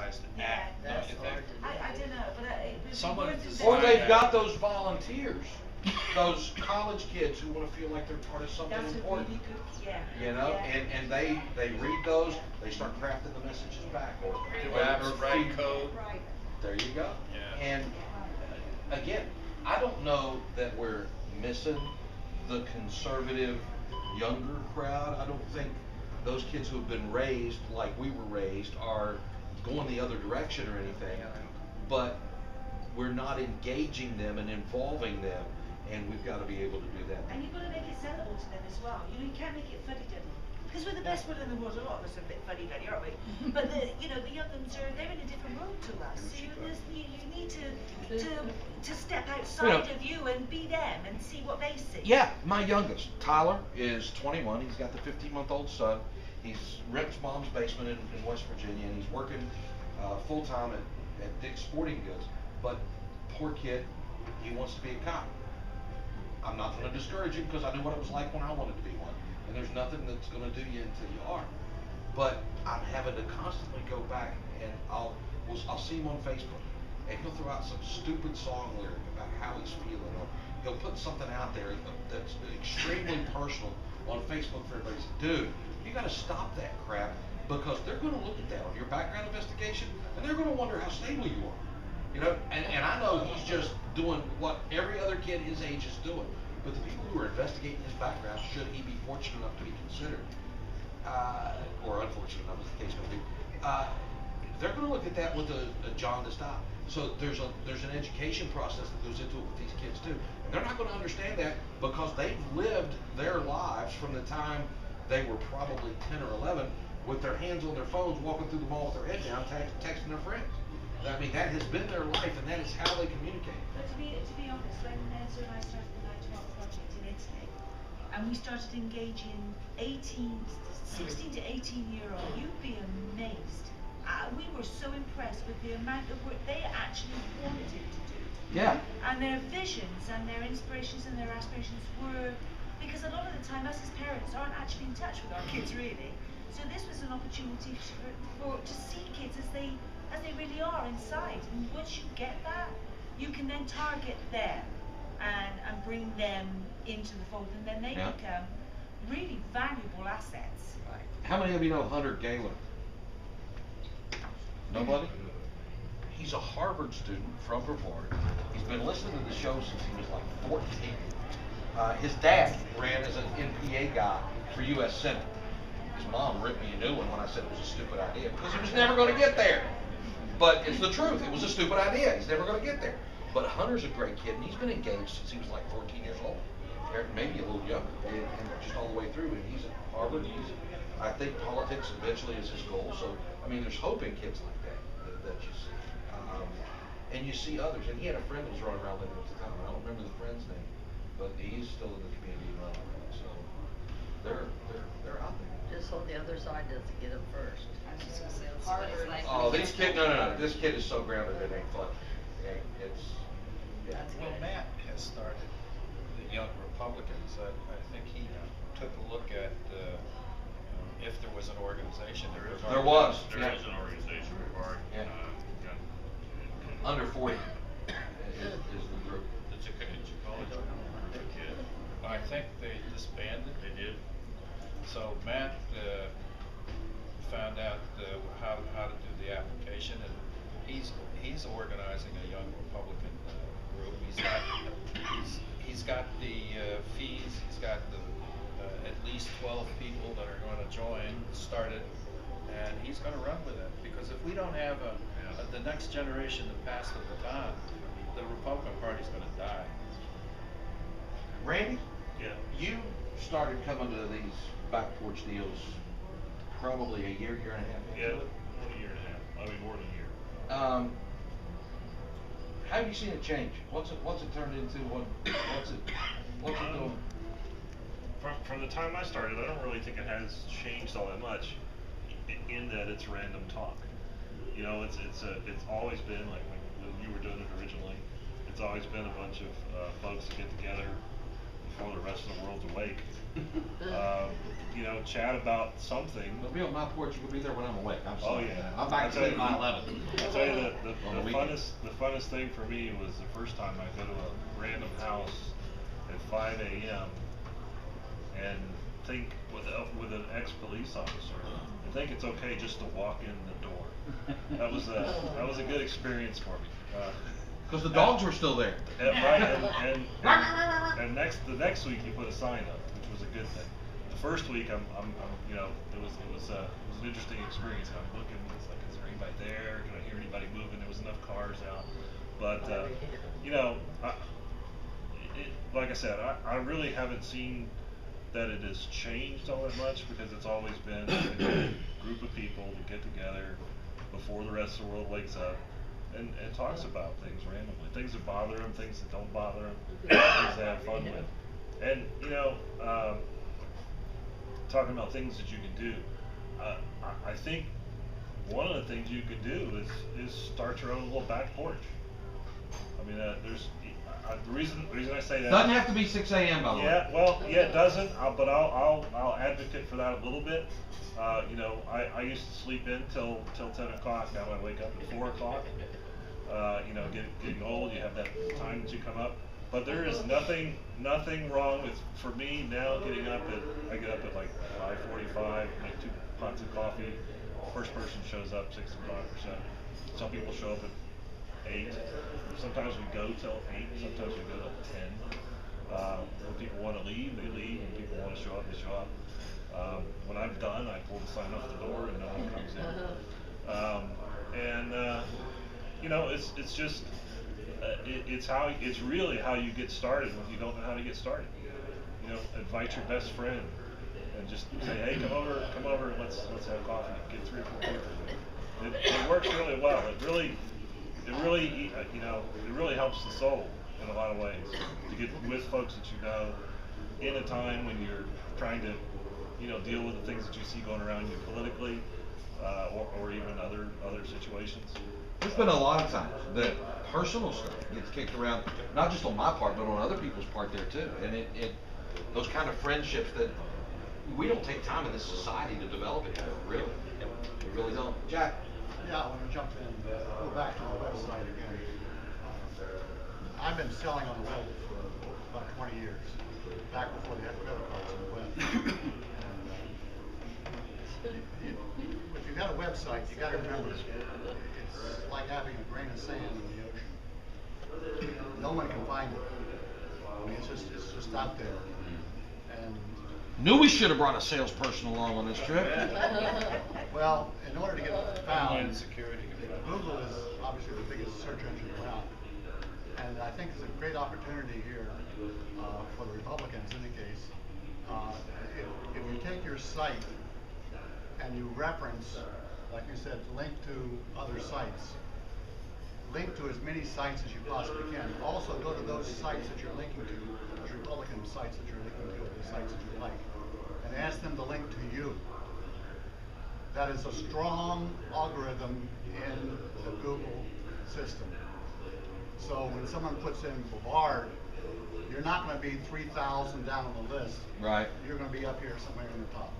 organized act, don't That's you hard think? to do. I don't know, but Someone worth designed Or they've that. got those volunteers, those college kids who want to feel like they're part of something That's a important. really good, yeah. You know, Yeah. and they read those, they start crafting the messages back, or Do or- apps, or write feed- code. Right. There you go. Yeah. And again, I don't know that we're missing the conservative younger crowd. I don't think those kids who have been raised like we were raised are going the other direction or anything. But we're not engaging them and involving them, and we've got to be able to do that. And you've got to make it sellable to them as well. You can't make it fuddy-duddy. Because we're the best one in the world. A lot of us are a bit fuddy-duddy, aren't we? But the young ones they're in a different world to us. So you need to step outside of you and be them and see what they see. Yeah, my youngest, Tyler, is 21. He's got the 15-month-old son. He's rents mom's basement in West Virginia, and he's working full-time at Dick's Sporting Goods. But poor kid, he wants to be a cop. I'm not going to discourage him because I knew what it was like when I wanted to be one. And there's nothing that's going to do you until you are. But I'm having to constantly go back, and I'll see him on Facebook, and he'll throw out some stupid song lyric about how he's feeling, or he'll put something out there that's extremely personal on Facebook for everybody to say, dude, you got to stop that crap, because they're going to look at that on your background investigation, and they're going to wonder how stable you are. You know, and I know he's just doing what every other kid his age is doing. But the people who are investigating his background, should he be fortunate enough to be considered, or unfortunate enough, as the case may be, they're going to look at that with a jaundiced eye. So there's an education process that goes into it with these kids too, and they're not going to understand that because they've lived their lives from the time they were probably 10 or 11 with their hands on their phones, walking through the mall with their head down, texting their friends. I mean, that has been their life, and that is how they communicate. But to be honest, when Enzo and I started the 9 to 12 project in Italy, and we started engaging 16 to 18-year-old, you'd be amazed. We were so impressed with the amount of work they actually wanted to do. Yeah. And their visions and their inspirations and their aspirations were, because a lot of the time us as parents aren't actually in touch with our kids really. So this was an opportunity to see kids as they really are inside. And once you get that, you can then target them and bring them into the fold, and then they become really valuable assets. Right. How many of you know Hunter Gaylor? Nobody? He's a Harvard student from Brevard. He's been listening to the show since he was like 14. His dad ran as an NPA guy for U.S. Senate. His mom ripped me a new one when I said it was a stupid idea because he was never going to get there. But it's the truth. It was a stupid idea. He's never going to get there. But Hunter's a great kid, and he's been engaged since he was like 14 years old, or maybe a little younger, and just all the way through. And he's at Harvard. I think politics eventually is his goal. So, I mean, there's hope in kids like that you see. And you see others. And he had a friend that was running around with him at the time. I don't remember the friend's name, but he's still in the community and running around. So they're out there. Just hope the other side doesn't get them first. I was just gonna say, that's what it's like. Oh, these kids! No. This kid is so grounded it ain't fun. It's yeah. Well, Matt has started the Young Republicans. I think he took a look at if there was an organization. There was. There is an organization required. Yeah. Yeah. Under 40 is the group. It's a college kid. I think they disbanded. They did. So Matt found out how to do the application, and he's organizing a Young Republican group. He's got the fees. He's got the at least 12 people that are going to join, started, and he's going to run with it. Because if we don't have the next generation to pass the baton, the Republican Party's going to die. Randy, Yeah. you started coming to these back porch deals probably a year and a half ago. Yeah, about a year and a half. I mean, more than a year. How have you seen it change? What's it turned into? What's it doing? From the time I started, I don't really think it has changed all that much, in that it's random talk. You know, it's always been like when you were doing it originally. It's always been a bunch of folks that get together, before the rest of the world's awake. You know, chat about something. It'll be on my porch, you can be there when I'm awake, I'm Oh sorry. yeah. I'm back to sleep by 11. I'll tell you On the the weekend. funnest thing for me was the first time I go to a random house at 5 a.m. and think with an ex-police officer and think it's okay just to walk in the door. That was a good experience for me. Cause the dogs were still there. Right, and the next week you put a sign up, which was a good thing. The first week I'm you know, it was an interesting experience. I'm looking, it's like, is there anybody there? Can I hear anybody moving? There was enough cars out, but you know, like I said, I really haven't seen that it has changed all that much, because it's always been a group of people that get together before the rest of the world wakes up and talks about things randomly, things that bother them, things that don't bother them, things they have fun with. And you know, talking about things that you can do, I think one of the things you can do is start your own little back porch. I mean, there's the reason I say that. Doesn't have to be 6 a.m. by the way. Yeah, well, yeah, it doesn't. But I'll advocate for that a little bit. You know, I used to sleep in till 10 o'clock. Now I wake up at 4 o'clock. You know, getting old, you have that time that you come up. But there is nothing wrong with, for me now, I get up at like 5:45, make 2 pots of coffee. First person shows up 6 o'clock or 7. Some people show up at 8. Sometimes we go till 8. Sometimes we go till 10. When people want to leave, they leave. When people want to show up, they show up. When I'm done, I pull the sign off the door and no one comes in. You know, it's just it's really how you get started when you don't know how to get started. You know, invite your best friend and just say, hey, come over, and let's have coffee. Get 3 or 4 people. It works really well. It really you know, it really helps the soul in a lot of ways to get with folks that you know in a time when you're trying to, you know, deal with the things that you see going around you politically, or even other situations. There's been a lot of times that personal stuff gets kicked around, not just on my part, but on other people's part there too. And it those kind of friendships that we don't take time in this society to develop it, really. We really don't. Jack? Yeah, I want to jump in, go back to the website again. I've been selling on the web for about 20 years, back before they had credit cards on the web. If you've got a website, you got to remember, it's like having a grain of sand in the ocean. No one can find it. I mean, it's just out there. And Knew we should have brought a salesperson along on this trip. well, in order to get found, Homeland Security. Google is obviously the biggest search engine around. And I think there's a great opportunity here for the Republicans in the case. If you take your site and you reference, like you said, link to other sites, link to as many sites as you possibly can. Also go to those sites that you're linking to, those Republican sites that you're linking to, the sites that you like, and ask them to link to you. That is a strong algorithm in the Google system. So when someone puts in Bovard, you're not going to be 3,000 down on the list. Right. You're going to be up here somewhere in the top.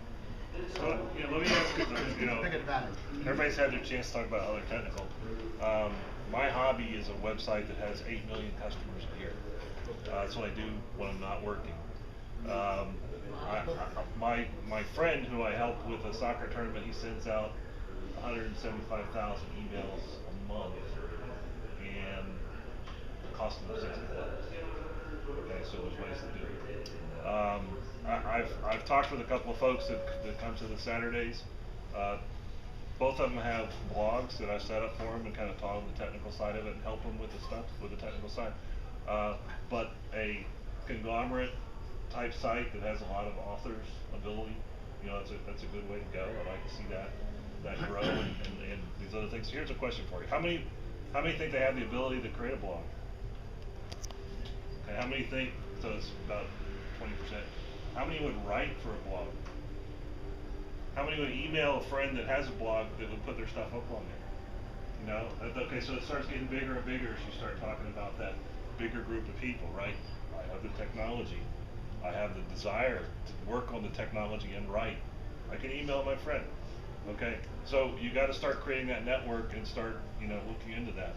So, you know, let me ask you, you know, Big advantage. everybody's had their chance to talk about other technical. My hobby is a website that has 8 million customers a year. That's what I do when I'm not working. My friend who I help with a soccer tournament, he sends out 175,000 emails a month, and it costs him $60. Okay, so there's ways to do it. I've talked with a couple of folks that come to the Saturdays. Both of them have blogs that I've set up for them and kind of taught them the technical side of it and help them with the stuff, with the technical side. But a conglomerate type site that has a lot of authors ability, you know, that's a good way to go. I like to see that grow and these other things. Here's a question for you. How many think they have the ability to create a blog? Okay, how many think, so it's about 20%. How many would write for a blog? How many would email a friend that has a blog that would put their stuff up on there? You know, okay, so it starts getting bigger and bigger as you start talking about that bigger group of people, right? I have the technology. I have the desire to work on the technology and write, I can email my friend. Okay, so you got to start creating that network and start, looking into that.